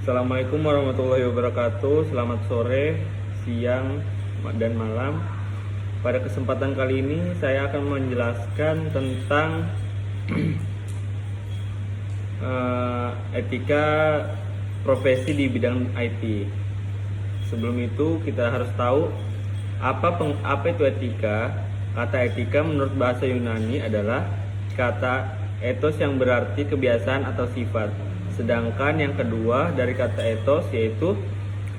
Assalamualaikum warahmatullahi wabarakatuh. Selamat sore, siang, dan malam. Pada kesempatan kali ini saya akan menjelaskan tentang etika profesi di bidang IT. Sebelum itu kita harus tahu apa itu etika. Kata etika menurut bahasa Yunani adalah kata ethos yang berarti kebiasaan atau sifat. Sedangkan yang kedua dari kata ethos yaitu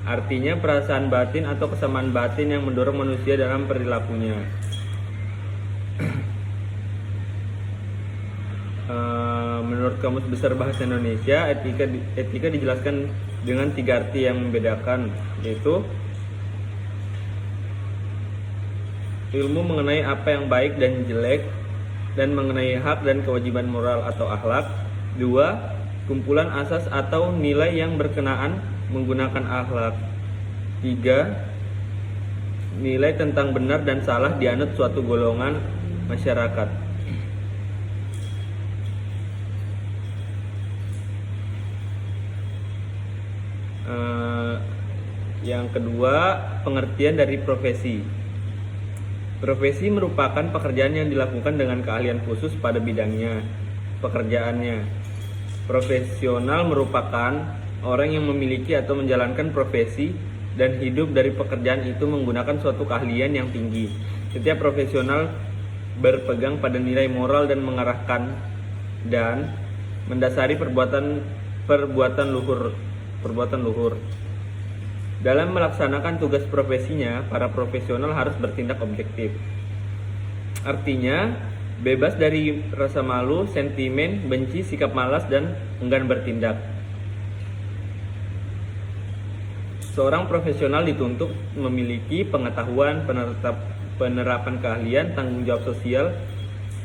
artinya perasaan batin atau kesamaan batin yang mendorong manusia dalam perilakunya. Menurut Kamus Besar Bahasa Indonesia, etika dijelaskan dengan 3 arti yang membedakan, yaitu ilmu mengenai apa yang baik dan jelek dan mengenai hak dan kewajiban moral atau akhlak. 2. Kumpulan asas atau nilai yang berkenaan menggunakan akhlak. 3. Nilai tentang benar dan salah dianut suatu golongan masyarakat. Yang kedua, pengertian dari profesi. Profesi merupakan pekerjaan yang dilakukan dengan keahlian khusus pada bidangnya, pekerjaannya. Profesional merupakan orang yang memiliki atau menjalankan profesi dan hidup dari pekerjaan itu menggunakan suatu keahlian yang tinggi. Setiap profesional berpegang pada nilai moral dan mengarahkan dan mendasari perbuatan luhur. Dalam melaksanakan tugas profesinya, para profesional harus bertindak objektif. Artinya, bebas dari rasa malu, sentimen, benci, sikap malas, dan enggan bertindak. Seorang profesional dituntut memiliki pengetahuan, penerapan keahlian, tanggung jawab sosial,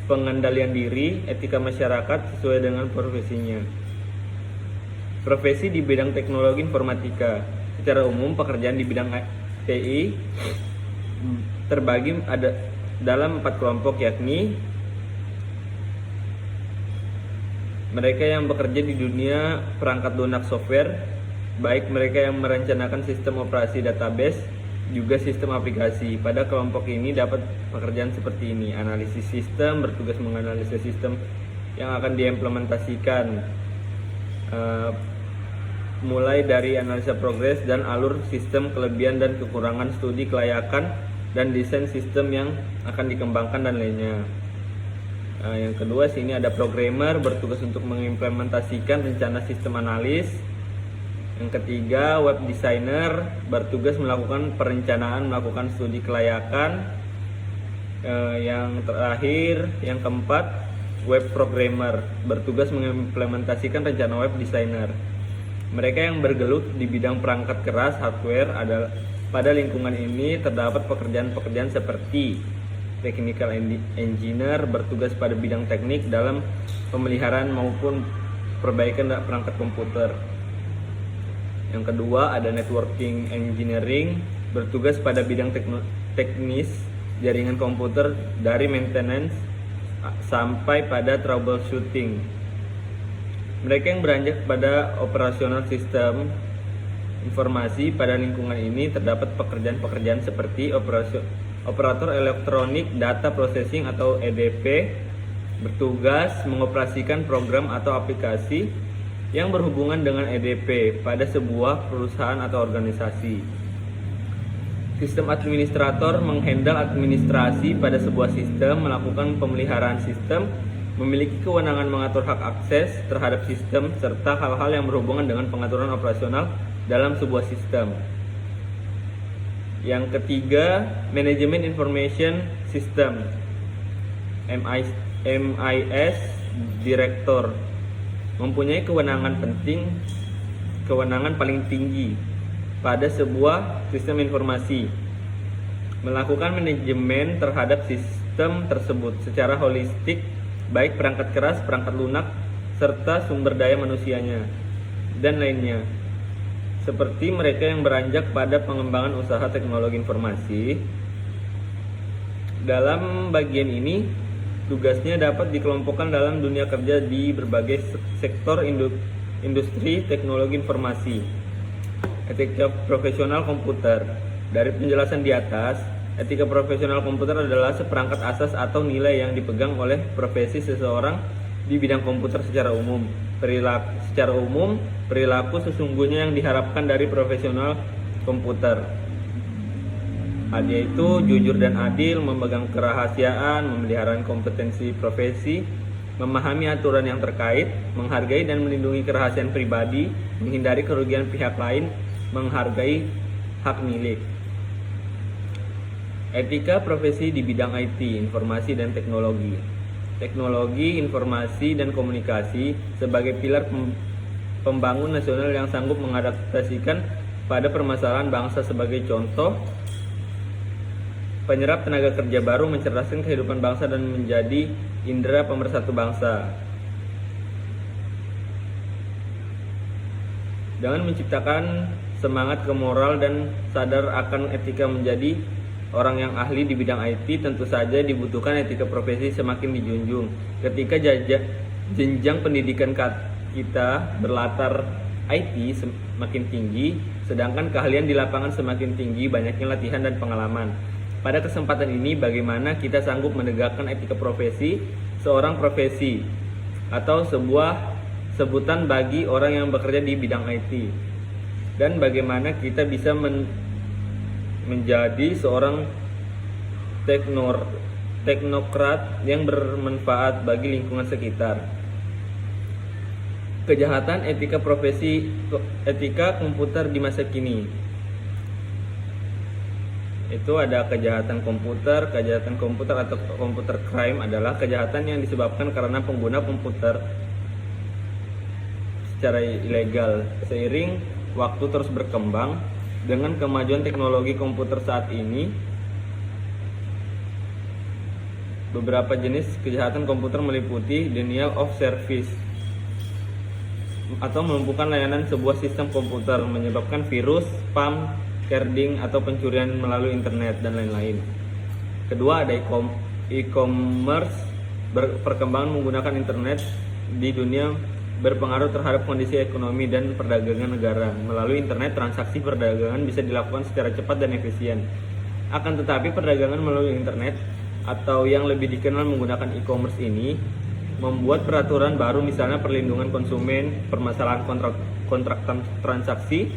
pengendalian diri, etika masyarakat sesuai dengan profesinya. Profesi di bidang teknologi informatika. Secara umum, pekerjaan di bidang TI terbagi dalam 4 kelompok, yakni mereka yang bekerja di dunia perangkat lunak software, baik mereka yang merencanakan sistem operasi database, juga sistem aplikasi. Pada kelompok ini dapat pekerjaan seperti ini: analisis sistem, bertugas menganalisis sistem yang akan diimplementasikan, mulai dari analisa progres dan alur sistem, kelebihan dan kekurangan, studi kelayakan, dan desain sistem yang akan dikembangkan, dan lainnya. Yang kedua, sini ada programmer, bertugas untuk mengimplementasikan rencana sistem analis. Yang ketiga, web designer, bertugas melakukan perencanaan, melakukan studi kelayakan. Yang terakhir, yang keempat, web programmer, bertugas mengimplementasikan rencana web designer. Mereka yang bergelut di bidang perangkat keras hardware adalah pada lingkungan ini terdapat pekerjaan-pekerjaan seperti technical engineer, bertugas pada bidang teknik dalam pemeliharaan maupun perbaikan perangkat komputer. Yang kedua, ada networking engineering, bertugas pada bidang teknis jaringan komputer dari maintenance sampai pada troubleshooting. Mereka yang beranjak pada operasional sistem informasi. Pada lingkungan ini terdapat pekerjaan-pekerjaan seperti operator elektronik data processing atau EDP, bertugas mengoperasikan program atau aplikasi yang berhubungan dengan EDP pada sebuah perusahaan atau organisasi. Sistem administrator menghandle administrasi pada sebuah sistem, melakukan pemeliharaan sistem, memiliki kewenangan mengatur hak akses terhadap sistem, serta hal-hal yang berhubungan dengan pengaturan operasional dalam sebuah sistem. Yang ketiga, manajemen information system, MIS director, mempunyai kewenangan paling tinggi pada sebuah sistem informasi, melakukan manajemen terhadap sistem tersebut secara holistik, baik perangkat keras, perangkat lunak, serta sumber daya manusianya, dan lainnya. Seperti mereka yang beranjak pada pengembangan usaha teknologi informasi. Dalam bagian ini, tugasnya dapat dikelompokkan dalam dunia kerja di berbagai sektor industri teknologi informasi. Etika profesional komputer. Dari penjelasan di atas, etika profesional komputer adalah seperangkat asas atau nilai yang dipegang oleh profesi seseorang di bidang komputer secara umum. Perilaku sesungguhnya yang diharapkan dari profesional komputer, yaitu jujur dan adil, memegang kerahasiaan, memelihara kompetensi profesi, memahami aturan yang terkait, menghargai dan melindungi kerahasiaan pribadi, menghindari kerugian pihak lain, menghargai hak milik. Etika profesi di bidang IT, informasi dan teknologi. Teknologi, informasi, dan komunikasi sebagai pilar pembangun nasional yang sanggup mengadaptasikan pada permasalahan bangsa. Sebagai contoh, penyerap tenaga kerja baru, mencerdaskan kehidupan bangsa dan menjadi indera pemersatu bangsa. Dengan menciptakan semangat kemoral dan sadar akan etika menjadi orang yang ahli di bidang IT, tentu saja dibutuhkan etika profesi semakin dijunjung. Ketika jenjang pendidikan kita berlatar IT semakin tinggi, sedangkan keahlian di lapangan semakin tinggi, banyaknya latihan dan pengalaman. Pada kesempatan ini, bagaimana kita sanggup menegakkan etika profesi, seorang profesi, atau sebuah sebutan bagi orang yang bekerja di bidang IT, dan bagaimana kita bisa menjadi seorang teknokrat yang bermanfaat bagi lingkungan sekitar. Kejahatan etika profesi, etika komputer di masa kini. Itu ada kejahatan komputer atau komputer crime adalah kejahatan yang disebabkan karena pengguna komputer secara ilegal. Seiring waktu terus berkembang, dengan kemajuan teknologi komputer saat ini, beberapa jenis kejahatan komputer meliputi denial of service atau melumpuhkan layanan sebuah sistem komputer, menyebabkan virus, spam, carding atau pencurian melalui internet dan lain-lain. Kedua, ada e-commerce. Perkembangan menggunakan internet di dunia berpengaruh terhadap kondisi ekonomi dan perdagangan negara. Melalui internet, transaksi perdagangan bisa dilakukan secara cepat dan efisien. Akan tetapi, perdagangan melalui internet atau yang lebih dikenal menggunakan e-commerce ini membuat peraturan baru, misalnya perlindungan konsumen, permasalahan kontrak transaksi,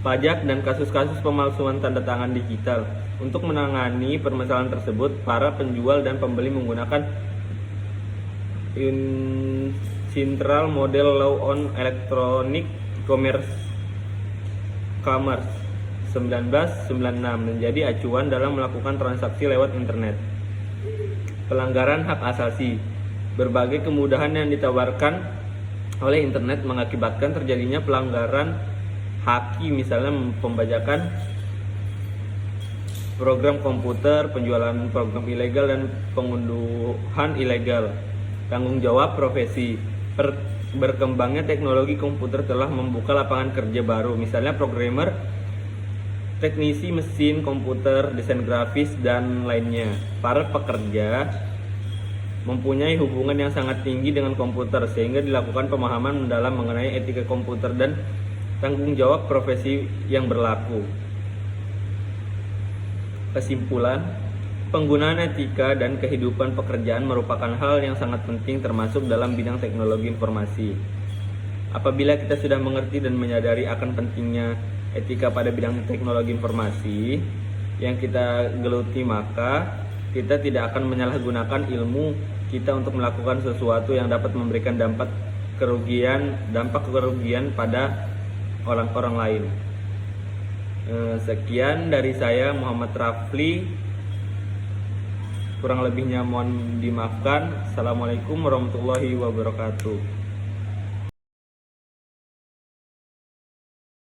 pajak, dan kasus-kasus pemalsuan tanda tangan digital. Untuk menangani permasalahan tersebut, para penjual dan pembeli menggunakan Central Model Law on Electronic Commerce 1996 menjadi acuan dalam melakukan transaksi lewat internet. Pelanggaran hak asasi. Berbagai kemudahan yang ditawarkan oleh internet mengakibatkan terjadinya pelanggaran haki, misalnya pembajakan program komputer, penjualan program ilegal, dan pengunduhan ilegal. Tanggung jawab profesi. Berkembangnya teknologi komputer telah membuka lapangan kerja baru, misalnya programmer, teknisi mesin komputer, desain grafis, dan lainnya. Para pekerja mempunyai hubungan yang sangat tinggi dengan komputer, sehingga dilakukan pemahaman mendalam mengenai etika komputer dan tanggung jawab profesi yang berlaku. Kesimpulan, penggunaan etika dan kehidupan pekerjaan merupakan hal yang sangat penting, termasuk dalam bidang teknologi informasi. Apabila kita sudah mengerti dan menyadari akan pentingnya etika pada bidang teknologi informasi yang kita geluti, maka kita tidak akan menyalahgunakan ilmu kita untuk melakukan sesuatu yang dapat memberikan dampak kerugian pada orang-orang lain. Sekian dari saya, Muhammad Rafli. Kurang lebihnya mohon dimaafkan. Assalamualaikum warahmatullahi wabarakatuh.